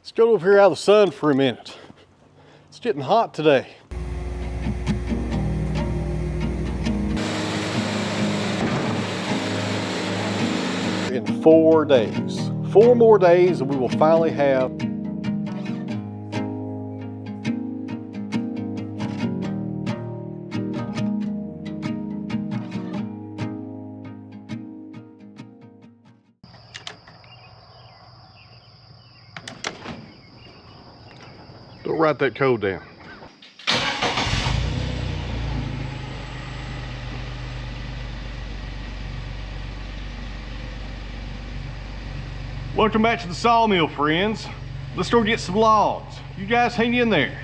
Let's go over here out of the sun for a minute. It's getting hot today. In 4 days. 4 more days and we will finally have Don't write that code down. Welcome back to the sawmill, friends. Let's go get some logs. You guys hang in there.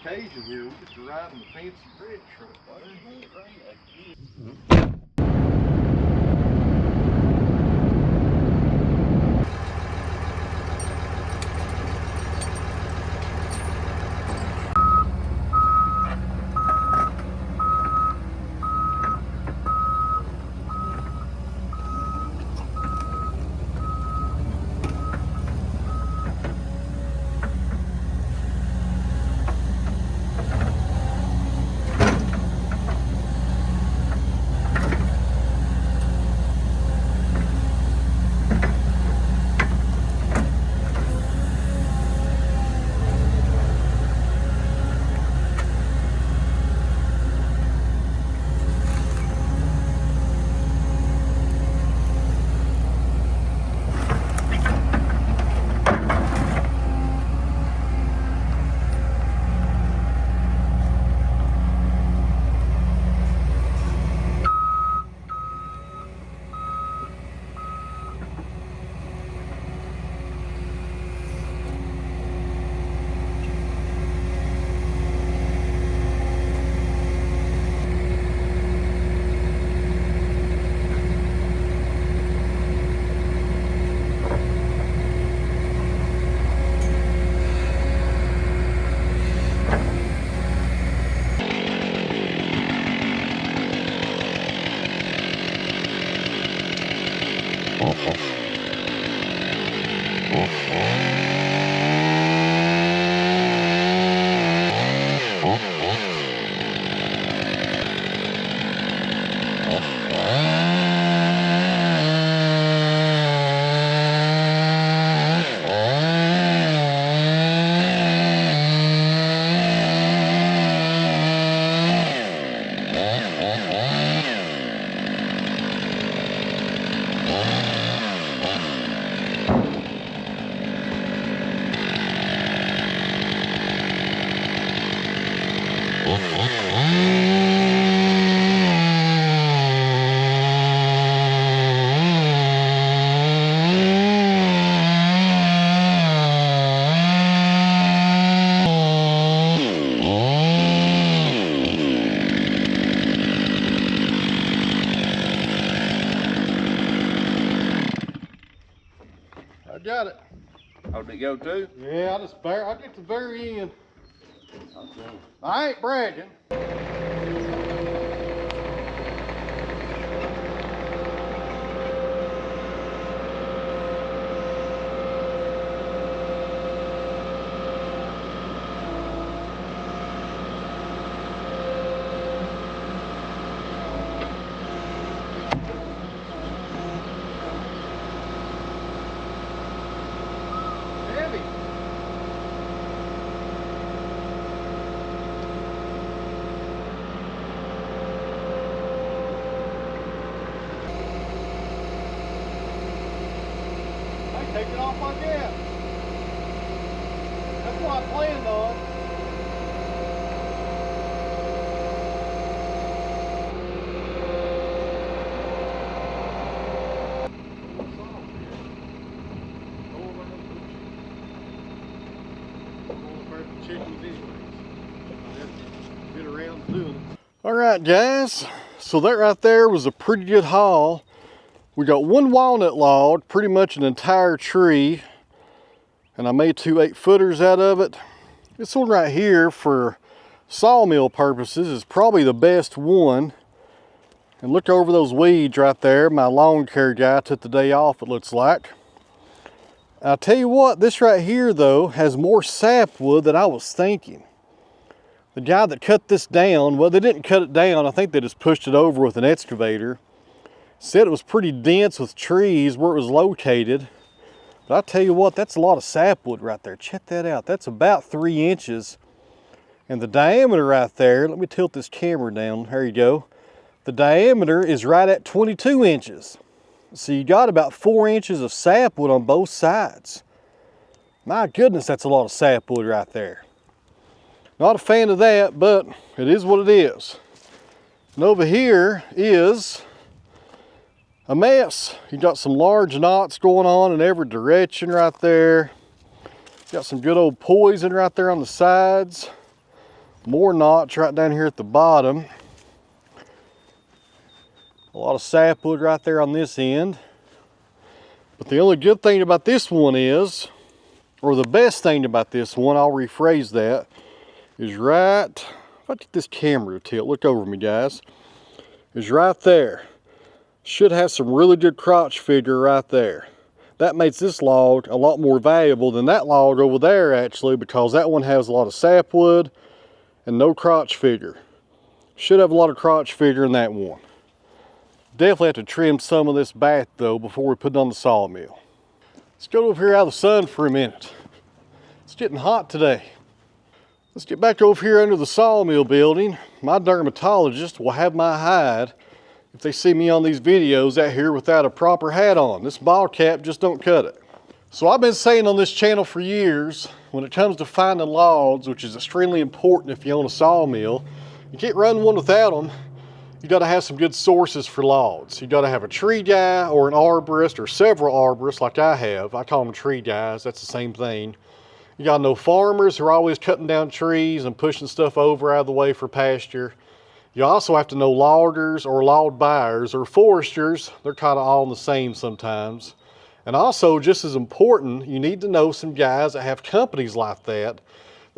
Occasion here, we get to ride in the fancy red truck. Got it. Oh, did it go too? Yeah, I'll get to the very end. Okay. I ain't bragging. Take it off like that. That's what I planned on. Chickens anyways. around to doing it. All right, guys. So that right there was a pretty good haul. We got one walnut log, pretty much an entire tree, and I made 2 8-footers out of it. This one right here, for sawmill purposes, is probably the best one. And look over those weeds right there. My lawn care guy took the day off, it looks like. I'll tell you what, this right here though has more sapwood than I was thinking. The guy that cut this down, well, they didn't cut it down, I think they just pushed it over with an excavator. Said it was pretty dense with trees where it was located. But I tell you what, that's a lot of sapwood right there. Check that out. That's about 3 inches. And the diameter right there, let me tilt this camera down. There you go. The diameter is right at 22 inches. So you got about 4 inches of sapwood on both sides. My goodness, that's a lot of sapwood right there. Not a fan of that, but it is what it is. And over here is a mess. You got some large knots going on in every direction right there. Got some good old poison right there on the sides. More knots right down here at the bottom. A lot of sapwood right there on this end. But the only good thing about this one is, or the best thing about this one, I'll rephrase that, is right, if I get this camera to tilt, look over me guys, is right there. Should have some really good crotch figure right there. That makes this log a lot more valuable than that log over there actually, because that one has a lot of sapwood and no crotch figure. Should have a lot of crotch figure in that one. Definitely have to trim some of this back though before we put it on the sawmill. Let's go over here out of the sun for a minute. It's getting hot today. Let's get back over here under the sawmill building. My dermatologist will have my hide if they see me on these videos out here without a proper hat on. This ball cap just don't cut it. So I've been saying on this channel for years, when it comes to finding logs, which is extremely important if you own a sawmill, you can't run one without them. You got to have some good sources for logs. You got to have a tree guy or an arborist or several arborists like I have. I call them tree guys, that's the same thing. You got to know farmers who are always cutting down trees and pushing stuff over out of the way for pasture. You also have to know loggers or log buyers or foresters. They're kind of all the same sometimes. And also, just as important, you need to know some guys that have companies like that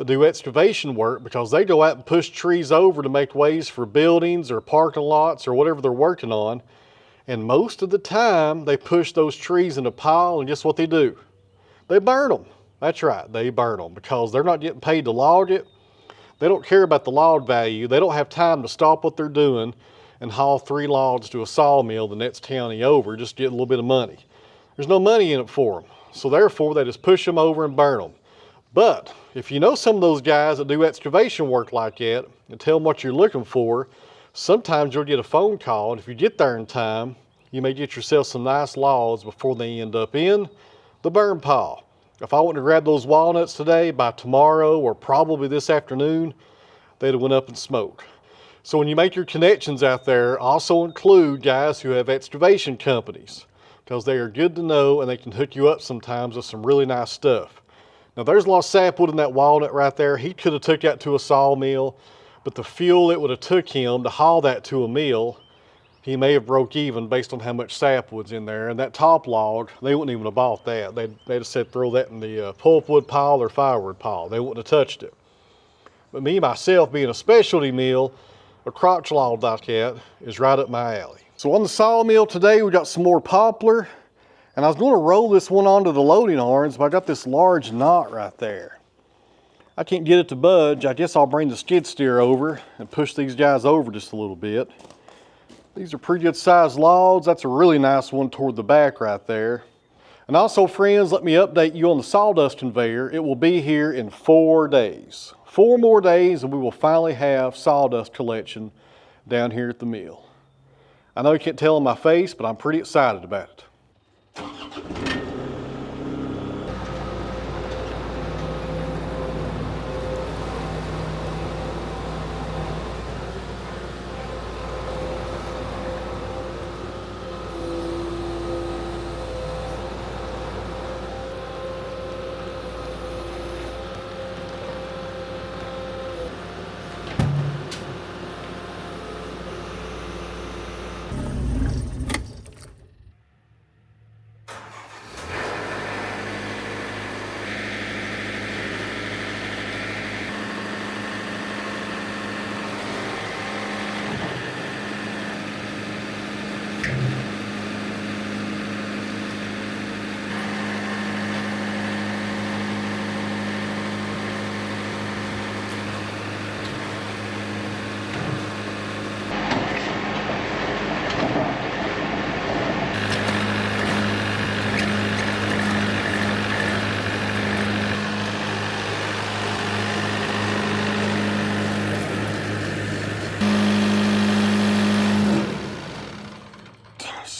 do excavation work, because they go out and push trees over to make ways for buildings or parking lots or whatever they're working on. And most of the time they push those trees in a pile, and guess what they do? They burn them. That's right, they burn them, because they're not getting paid to log it. They don't care about the log value. They don't have time to stop what they're doing and haul 3 logs to a sawmill the next county over just to get a little bit of money. There's no money in it for them. So therefore they just push them over and burn them. But if you know some of those guys that do excavation work like that and tell them what you're looking for, sometimes you'll get a phone call, and if you get there in time, you may get yourself some nice logs before they end up in the burn pile. If I went to grab those walnuts today, by tomorrow or probably this afternoon, they'd have went up in smoke. So when you make your connections out there, also include guys who have excavation companies, because they are good to know and they can hook you up sometimes with some really nice stuff. Now there's a lot of sapwood in that walnut right there. He could have took that to a sawmill, but the fuel it would have took him to haul that to a mill, he may have broke even based on how much sapwood's in there. And that top log, they wouldn't even have bought that. They'd have said throw that in the pulpwood pile or firewood pile. They wouldn't have touched it. But me, myself, being a specialty mill, a crotch log like that is right up my alley. So on the sawmill today, we got some more poplar. And I was going to roll this one onto the loading arms, but I got this large knot right there. I can't get it to budge. I guess I'll bring the skid steer over and push these guys over just a little bit. These are pretty good sized logs. That's a really nice one toward the back right there. And also, friends, let me update you on the sawdust conveyor. It will be here in 4 days. 4 more days and we will finally have sawdust collection down here at the mill. I know you can't tell on my face, but I'm pretty excited about it.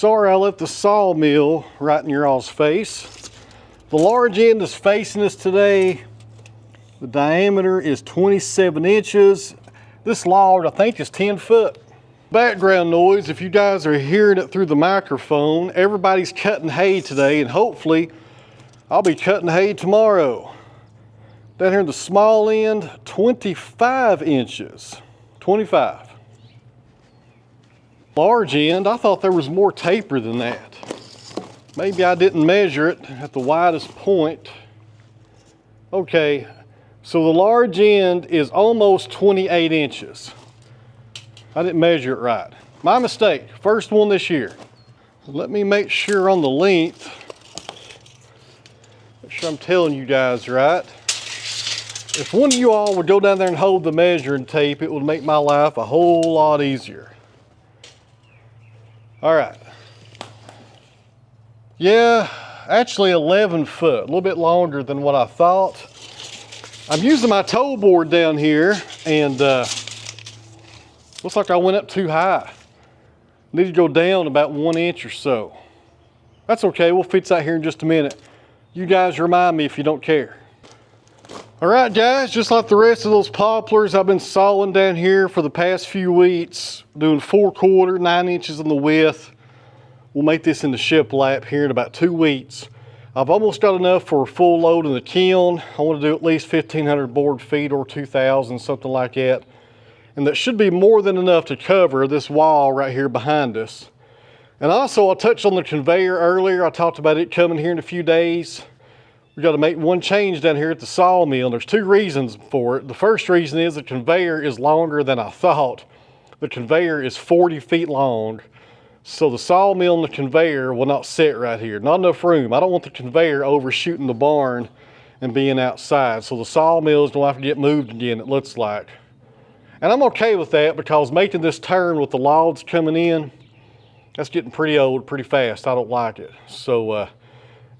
Sorry I left the sawmill right in your all's face. The large end is facing us today. The diameter is 27 inches. This log, I think, is 10 foot. Background noise, if you guys are hearing it through the microphone, everybody's cutting hay today, and hopefully I'll be cutting hay tomorrow. Down here in the small end, 25 inches. 25. Large end, I thought there was more taper than that. Maybe I didn't measure it at the widest point. Okay, so the large end is almost 28 inches. I didn't measure it right. My mistake, first one this year. Let me make sure on the length, make sure I'm telling you guys right. If one of you all would go down there and hold the measuring tape, it would make my life a whole lot easier. All right. Yeah, actually 11 foot, a little bit longer than what I thought. I'm using my toe board down here, and looks like I went up too high. Need to go down about 1 inch or so. That's okay, we'll fix that here in just a minute. You guys remind me if you don't care. All right, guys, just like the rest of those poplars, I've been sawing down here for the past few weeks, doing 4/4, 9 inches in the width. We'll make this into shiplap here in about 2 weeks. I've almost got enough for a full load in the kiln. I want to do at least 1,500 board feet or 2,000, something like that. And that should be more than enough to cover this wall right here behind us. And also, I touched on the conveyor earlier. I talked about it coming here in a few days. We got to make one change down here at the sawmill. There's 2 reasons for it. The first reason is the conveyor is longer than I thought. The conveyor is 40 feet long. So the sawmill and the conveyor will not sit right here. Not enough room. I don't want the conveyor overshooting the barn and being outside. So the sawmill is going to have to get moved again, it looks like. And I'm okay with that because making this turn with the logs coming in, that's getting pretty old pretty fast. I don't like it. So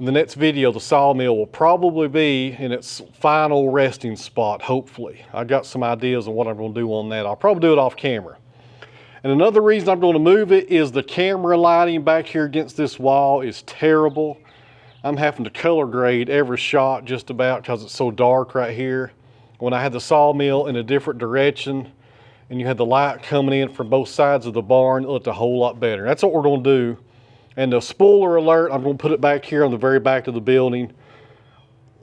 in the next video, the sawmill will probably be in its final resting spot, hopefully. I got some ideas on what I'm going to do on that. I'll probably do it off camera. And another reason I'm going to move it is the camera lighting back here against this wall is terrible. I'm having to color grade every shot just about because it's so dark right here. When I had the sawmill in a different direction and you had the light coming in from both sides of the barn, it looked a whole lot better. That's what we're going to do. And the spoiler alert, I'm going to put it back here on the very back of the building,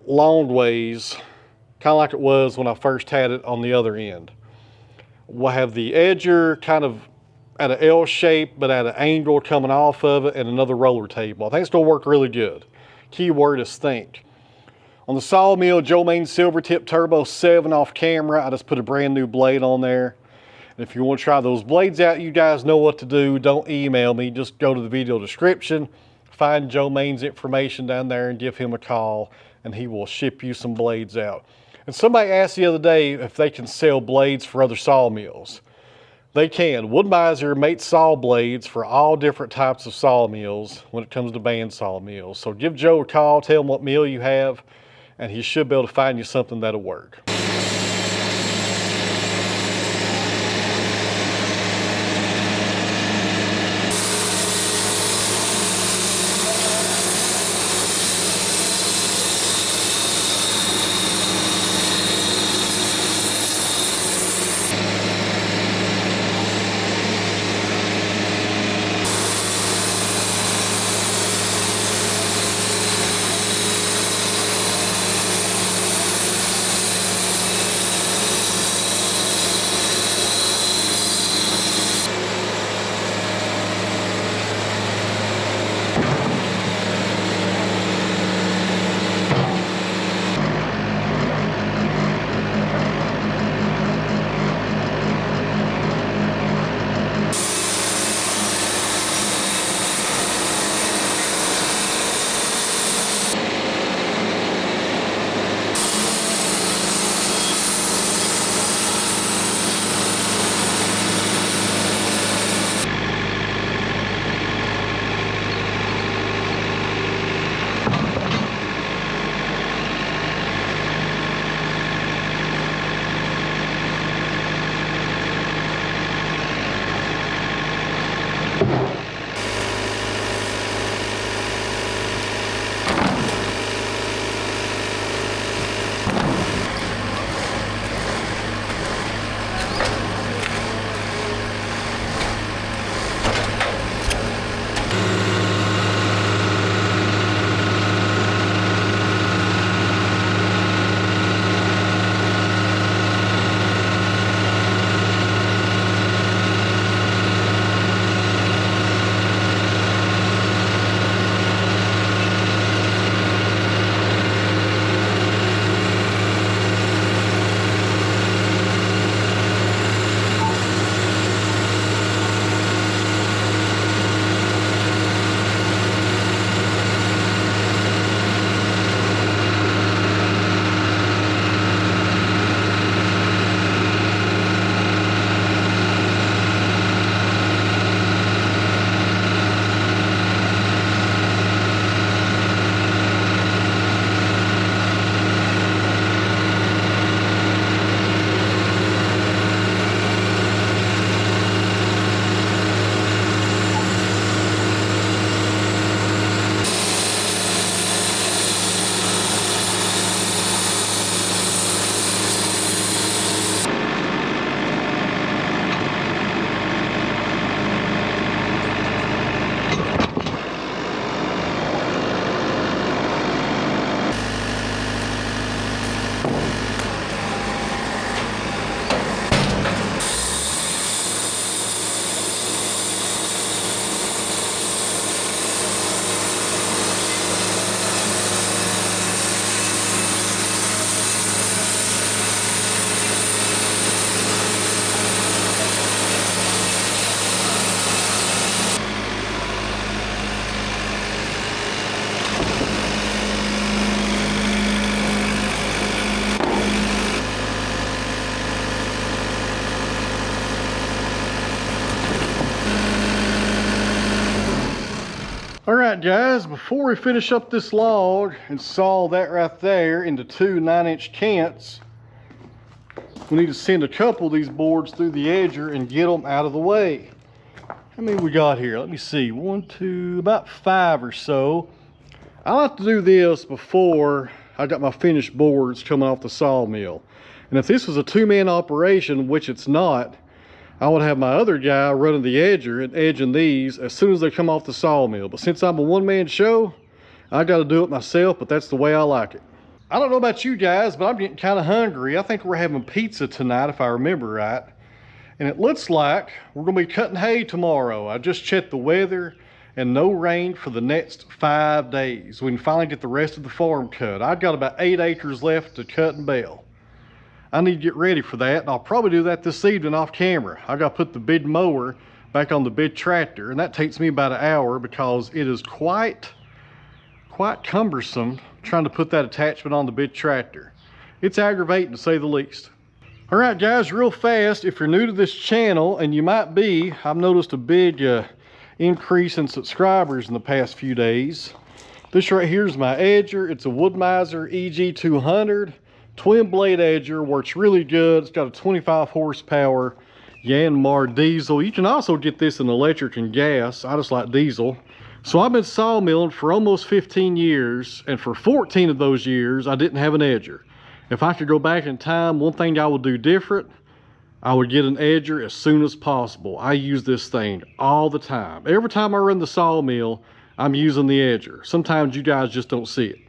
long ways, kind of like it was when I first had it on the other end. We'll have the edger kind of at an L shape, but at an angle coming off of it, and another roller table. I think it's going to work really good. Key word is think. On the sawmill, Joe Maine Silvertip Turbo 7 off camera. I just put a brand new blade on there. And if you want to try those blades out, you guys know what to do. Don't email me. Just go to the video description, find Joe Maine's information down there and give him a call, and he will ship you some blades out. And somebody asked the other day if they can sell blades for other sawmills. They can. Wood-Mizer makes saw blades for all different types of sawmills when it comes to band sawmills. So give Joe a call, tell him what mill you have, and he should be able to find you something that'll work. right, guys, before we finish up this log and saw that right there into two 9-inch cants, we need to send a couple of these boards through the edger and get them out of the way. How many we got here? Let me see. 1, 2, about 5 or so. I like to do this before I got my finished boards coming off the sawmill. And if this was a 2-man operation, which it's not, I would have my other guy running the edger and edging these as soon as they come off the sawmill. But since I'm a one-man show, I got to do it myself, but that's the way I like it. I don't know about you guys, but I'm getting kind of hungry. I think we're having pizza tonight, if I remember right. And it looks like we're going to be cutting hay tomorrow. I just checked the weather, and no rain for the next 5 days. We can finally get the rest of the farm cut. I've got about 8 acres left to cut and bale. I need to get ready for that, and I'll probably do that this evening off camera. I got to put the big mower back on the big tractor, and that takes me about an hour because it is quite cumbersome trying to put that attachment on the big tractor. It's aggravating to say the least. All right, guys, real fast, if you're new to this channel, and you might be, I've noticed a big increase in subscribers in the past few days. This right here is my edger. It's a Wood-Mizer EG200 twin blade edger, works really good. It's got a 25 horsepower Yanmar diesel. You can also get this in electric and gas. I just like diesel. So I've been sawmilling for almost 15 years, and for 14 of those years, I didn't have an edger. If I could go back in time, one thing I would do different, I would get an edger as soon as possible. I use this thing all the time. Every time I run the sawmill, I'm using the edger. Sometimes you guys just don't see it.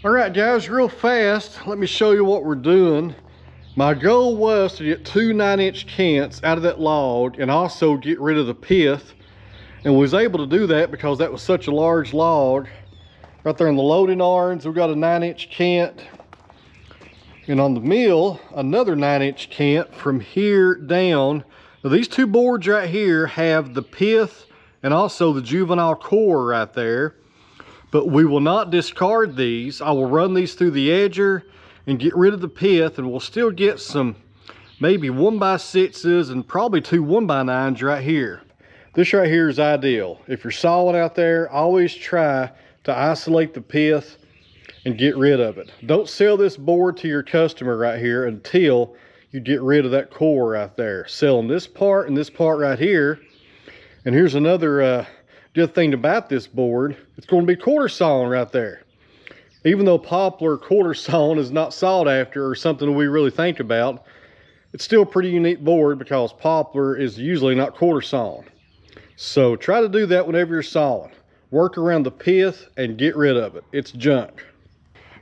All right, guys, real fast, let me show you what we're doing. My goal was to get 2 9-inch cants out of that log and also get rid of the pith. And we was able to do that because that was such a large log. Right there in the loading arms, we've got a 9-inch cant. And on the mill, another 9-inch cant from here down. Now these two boards right here have the pith and also the juvenile core right there. But we will not discard these. I will run these through the edger and get rid of the pith, and we'll still get some maybe 1x6s and probably 2 1x9s right here. This right here is ideal. If you're sawing out there, always try to isolate the pith and get rid of it. Don't sell this board to your customer right here until you get rid of that core right there. Sell them this part and this part right here. And here's another good thing about this board. It's going to be quarter sawing right there. Even though poplar quarter sawing is not sought after or something we really think about, it's still a pretty unique board because poplar is usually not quarter sawn. So try to do that whenever you're sawing. Work around the pith and get rid of it. It's junk.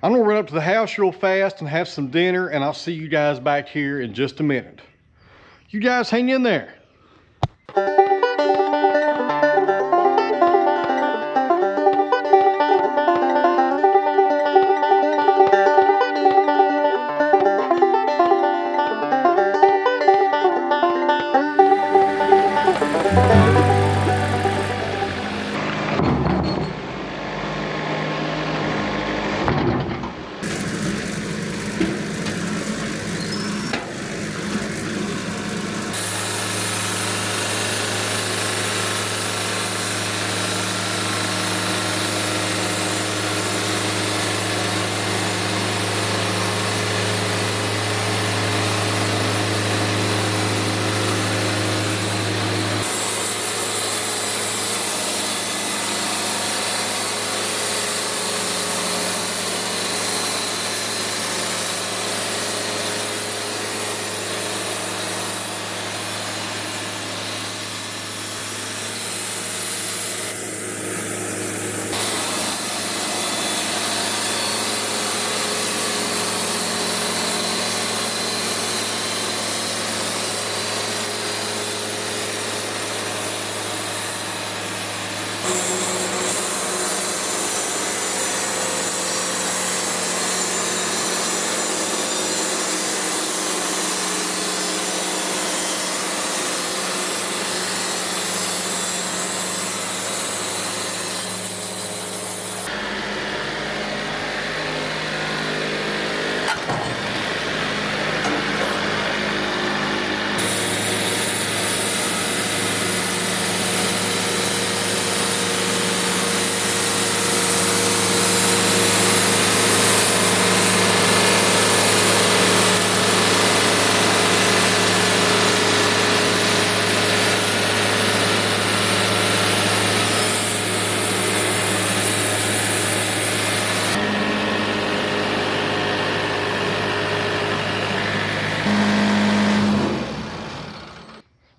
I'm gonna run up to the house real fast and have some dinner, and I'll see you guys back here in just a minute. You guys hang in there.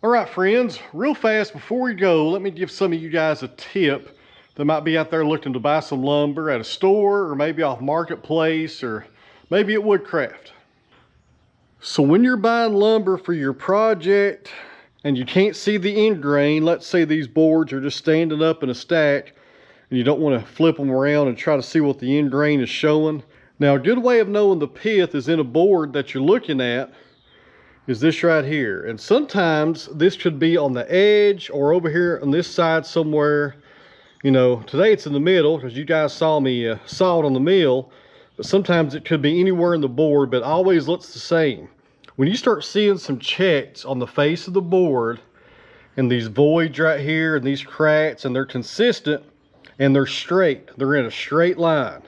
Alright friends, real fast before we go, let me give some of you guys a tip that might be out there looking to buy some lumber at a store or maybe off Marketplace or maybe at Woodcraft. So when you're buying lumber for your project and you can't see the end grain, let's say these boards are just standing up in a stack and you don't want to flip them around and try to see what the end grain is showing. Now a good way of knowing the pith is in a board that you're looking at is this right here. And sometimes this could be on the edge or over here on this side somewhere. You know, today it's in the middle because you guys saw me saw it on the mill, but sometimes it could be anywhere in the board, but always looks the same. When you start seeing some checks on the face of the board and these voids right here and these cracks, and they're consistent and they're straight, they're in a straight line,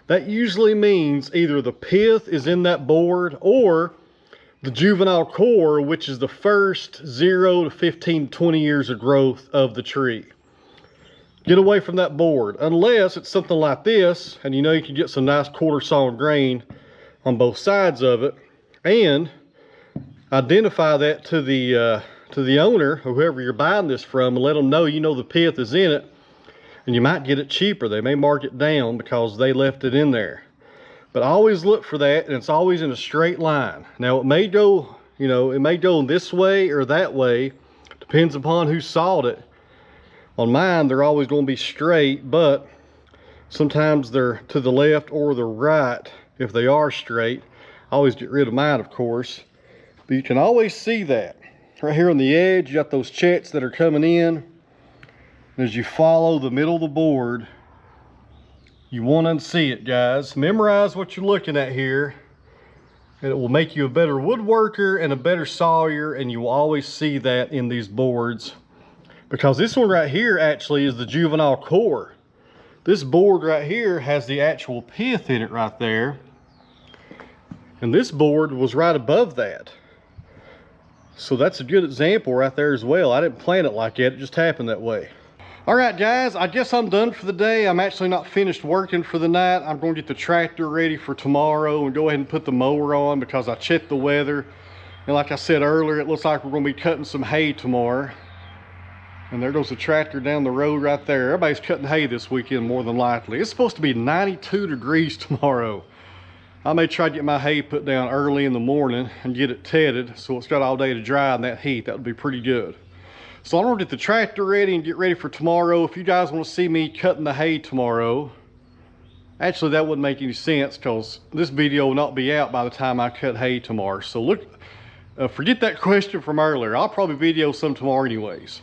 that usually means either the pith is in that board or the juvenile core, which is the first 0 to 15, 20 years of growth of the tree. Get away from that board, unless it's something like this, and you know you can get some nice quarter sawn grain on both sides of it, and identify that to the owner, whoever you're buying this from, and let them know you know the pith is in it, and you might get it cheaper. They may mark it down because they left it in there. But always look for that, and it's always in a straight line. Now it may go, you know, it may go this way or that way, depends upon who sawed it. On mine, they're always going to be straight, but sometimes they're to the left or the right if they are straight. I always get rid of mine, of course. But you can always see that. Right here on the edge, you got those checks that are coming in. And as you follow the middle of the board, you want to see it, guys. Memorize what you're looking at here. And it will make you a better woodworker and a better sawyer, and you will always see that in these boards. Because this one right here actually is the juvenile core. This board right here has the actual pith in it right there. And this board was right above that. So that's a good example right there as well. I didn't plan it like that, it just happened that way. All right guys, I guess I'm done for the day. I'm actually not finished working for the night. I'm going to get the tractor ready for tomorrow and go ahead and put the mower on because I checked the weather. And like I said earlier, it looks like we're going to be cutting some hay tomorrow. And there goes the tractor down the road right there. Everybody's cutting hay this weekend more than likely. It's supposed to be 92 degrees tomorrow. I may try to get my hay put down early in the morning and get it tedded so it's got all day to dry in that heat. That would be pretty good. So I'm gonna get the tractor ready and get ready for tomorrow. If you guys want to see me cutting the hay tomorrow, actually that wouldn't make any sense because this video will not be out by the time I cut hay tomorrow. So look, forget that question from earlier. I'll probably video some tomorrow anyways.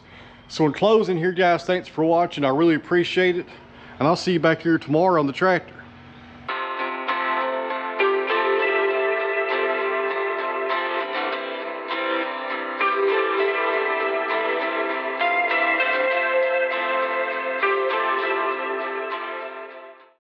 So in closing here guys, thanks for watching. I really appreciate it. And I'll see you back here tomorrow on the tractor.